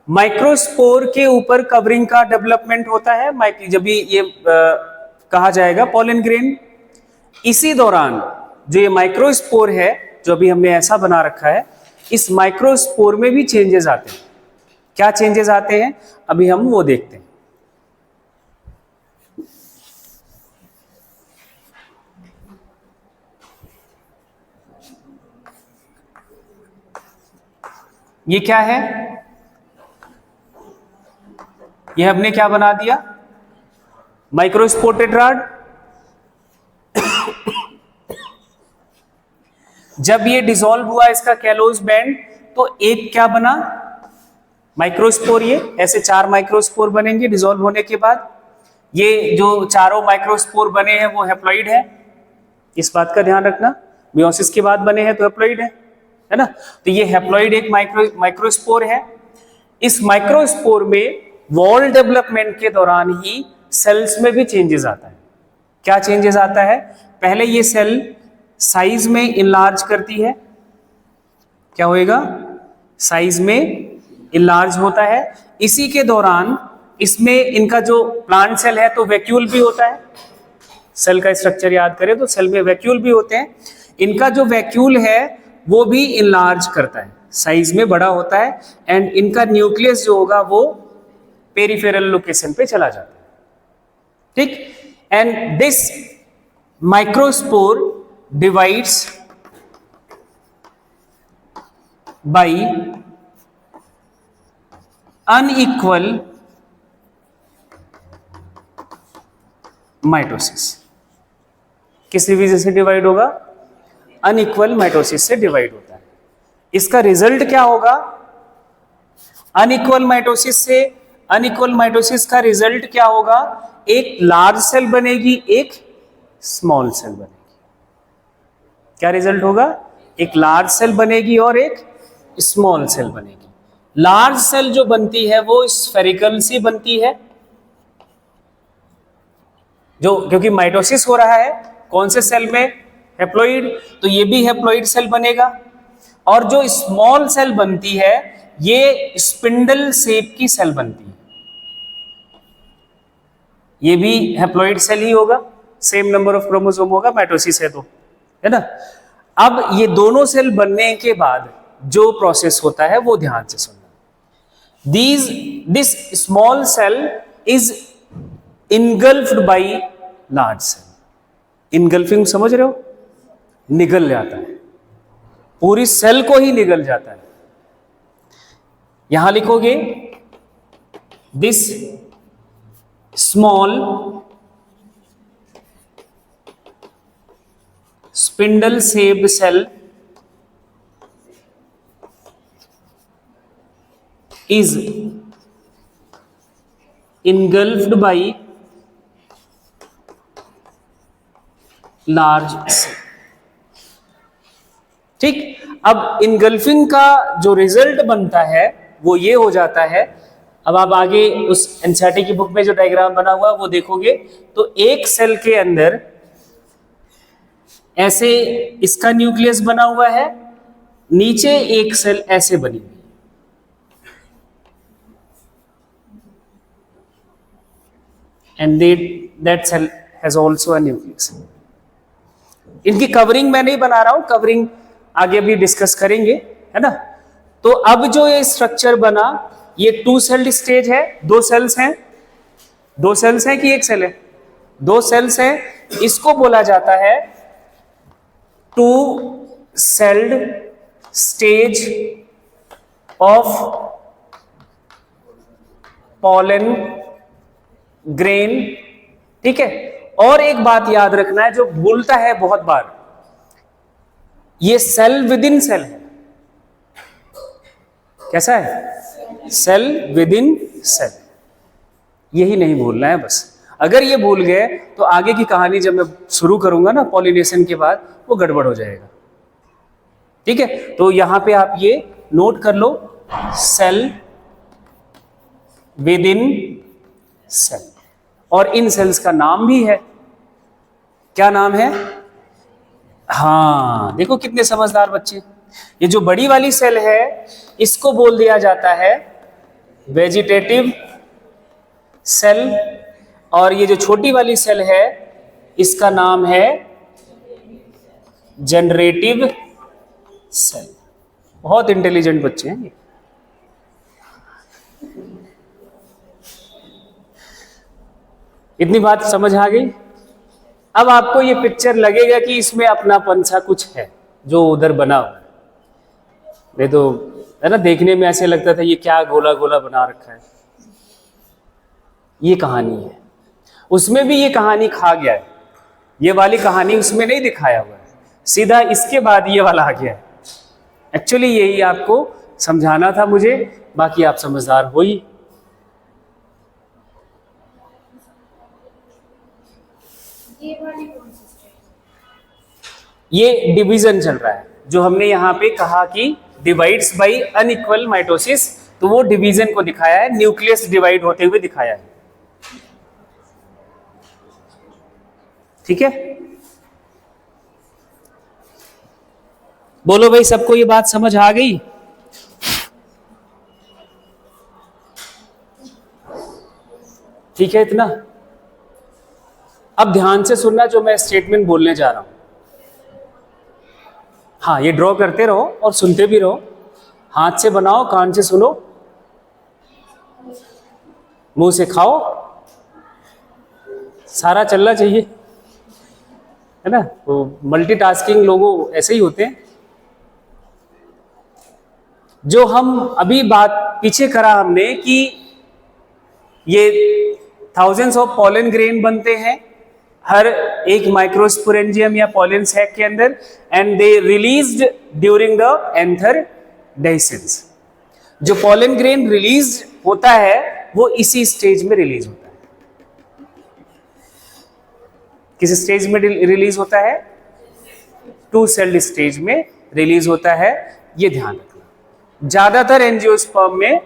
माइक्रोस्पोर के ऊपर कवरिंग का डेवलपमेंट होता है, जब भी ये कहा जाएगा पॉलन ग्रेन। इसी दौरान जो ये माइक्रोस्पोर है, जो अभी हमने ऐसा बना रखा है, इस माइक्रोस्पोर में भी चेंजेस आते हैं। क्या चेंजेस आते हैं अभी हम वो देखते हैं। ये क्या है? ये हमने क्या बना दिया? Microspore tetrad. जब ये डिसॉल्व हुआ इसका कैलोज बैंड, तो एक क्या बना? माइक्रोस्पोर। ये ऐसे 4 माइक्रोस्पोर बनेंगे डिसॉल्व होने के बाद। ये जो चारों माइक्रोस्पोर बने हैं वो हैप्लॉइड है, इस बात का ध्यान रखना। मियोसिस के बाद बने हैं तो हैप्लॉइड है ना। तो ये हैप्लॉइड एक माइक्रोस्पोर है। इस माइक्रोस्पोर में वॉल डेवलपमेंट के दौरान ही सेल्स में भी चेंजेस आता है। क्या चेंजेस आता है? पहले ये सेल साइज में इनलार्ज करती है। क्या होएगा? साइज में इनलार्ज होता है। इसी के दौरान इसमें इनका जो प्लांट सेल है तो वैक्यूल भी होता है। सेल का स्ट्रक्चर याद करें तो सेल में वैक्यूल भी होते हैं। इनका जो वैक्यूल है वो भी इनलार्ज करता है, साइज में बड़ा होता है, एंड इनका न्यूक्लियस जो होगा वो पेरिफेरल लोकेशन पे चला जाता है, ठीक। And this microspore divides bye unequal mitosis. किस रीजन से डिवाइड होगा? अनइक्वल माइटोसिस से डिवाइड होता है। इसका रिजल्ट क्या होगा? अनइक्वल माइटोसिस से, अनइक्वल माइटोसिस का रिजल्ट क्या होगा? एक लार्ज सेल बनेगी, एक स्मॉल सेल बनेगी। क्या रिजल्ट होगा? एक लार्ज सेल बनेगी और एक स्मॉल सेल बनेगी। लार्ज सेल जो बनती है वो स्फेरिकल सी बनती है, जो क्योंकि माइटोसिस हो रहा है कौन से सेल में? हैप्लॉइड, तो ये भी हैप्लॉइड सेल बनेगा। और जो स्मॉल सेल बनती है ये स्पिंडल शेप की सेल बनती है, ये भी हैप्लॉइड सेल ही होगा, सेम नंबर ऑफ क्रोमोसोम होगा, माइटोसिस है तो, है ना। अब ये दोनों सेल बनने के बाद जो प्रोसेस होता है वो ध्यान से सुनना। This small cell is engulfed by large cell. Engulfing समझ रहे हो? निगल जाता है, पूरी सेल को ही निगल जाता है। यहां लिखोगे this small spindle shaped cell is engulfed by large cell। ठीक, अब इनगल्फिंग का जो रिजल्ट बनता है वो ये हो जाता है। अब आप आगे उस एनसीईआरटी की बुक में जो डायग्राम बना हुआ है वो देखोगे तो एक सेल के अंदर ऐसे इसका न्यूक्लियस बना हुआ है, नीचे एक सेल ऐसे बनी हुई, and that cell has also a nucleus। इनकी कवरिंग मैं नहीं बना रहा हूं, कवरिंग आगे भी डिस्कस करेंगे, है ना। तो अब जो ये स्ट्रक्चर बना ये टू सेल्ड स्टेज है। दो सेल्स हैं, दो सेल्स हैं कि एक सेल है? दो सेल्स हैं। इसको बोला जाता है two celled stage of pollen grain. ठीक है, और एक बात याद रखना है जो भूलता है बहुत बार, ये सेल विद इन सेल है। कैसा है? सेल विद इन सेल, यही नहीं भूलना है बस। अगर ये भूल गए तो आगे की कहानी जब मैं शुरू करूंगा ना पॉलिनेशन के बाद, वो गड़बड़ हो जाएगा। ठीक है, तो यहां पे आप ये नोट कर लो, सेल विद इन सेल। और इन सेल्स का नाम भी है, क्या नाम है? हाँ, देखो कितने समझदार बच्चे। ये जो बड़ी वाली सेल है इसको बोल दिया जाता है वेजिटेटिव सेल, और ये जो छोटी वाली सेल है इसका नाम है जनरेटिव सेल। बहुत इंटेलिजेंट बच्चे हैं ये। इतनी बात समझ आ गई? अब आपको ये पिक्चर लगेगा कि इसमें अपनापन सा कुछ है जो उधर बना हुआ है, नहीं तो है ना, देखने में ऐसे लगता था ये क्या गोला गोला बना रखा है। ये कहानी है, उसमें भी ये कहानी खा गया है। ये वाली कहानी उसमें नहीं दिखाया हुआ है, सीधा इसके बाद ये वाला आ गया है। एक्चुअली यही आपको समझाना था मुझे, बाकी आप समझदार हो ही। ये डिवीजन चल रहा है जो हमने यहां पे कहा कि डिवाइड्स बाय अनइक्वल माइटोसिस, तो वो डिवीजन को दिखाया है, न्यूक्लियस डिवाइड होते हुए दिखाया है। ठीक है, बोलो भाई, सबको ये बात समझ आ गई? ठीक है इतना। अब ध्यान से सुनना जो मैं स्टेटमेंट बोलने जा रहा हूं। हाँ, ये ड्रॉ करते रहो और सुनते भी रहो, हाथ से बनाओ, कान से सुनो, मुंह से खाओ, सारा चलना चाहिए, है ना। तो मल्टीटास्किंग लोगों ऐसे ही होते हैं। जो हम अभी बात पीछे करा हमने कि ये थाउजेंड्स ऑफ पॉलन ग्रेन बनते हैं हर एक माइक्रोस्पोरेंजियम या पॉलन सैक के अंदर, and they released during the anther dehiscence. जो पॉलन ग्रेन रिलीज होता है वो इसी स्टेज में रिलीज होता है। किस स्टेज में रिलीज होता है? 2 सेल्ड स्टेज में रिलीज होता है, ये ध्यान रखना। ज्यादातर एंजियोस्पर्म में,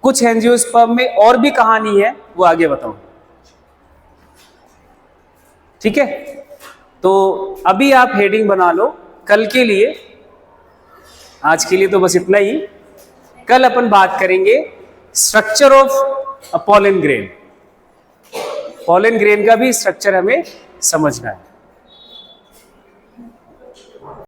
कुछ एंजियोस्पर्म में और भी कहानी है, वो आगे बताऊंगा। ठीक है, तो अभी आप हेडिंग बना लो कल के लिए। आज के लिए तो बस इतना ही। कल अपन बात करेंगे structure of pollen grain. Pollen grain का भी स्ट्रक्चर हमें समझना है।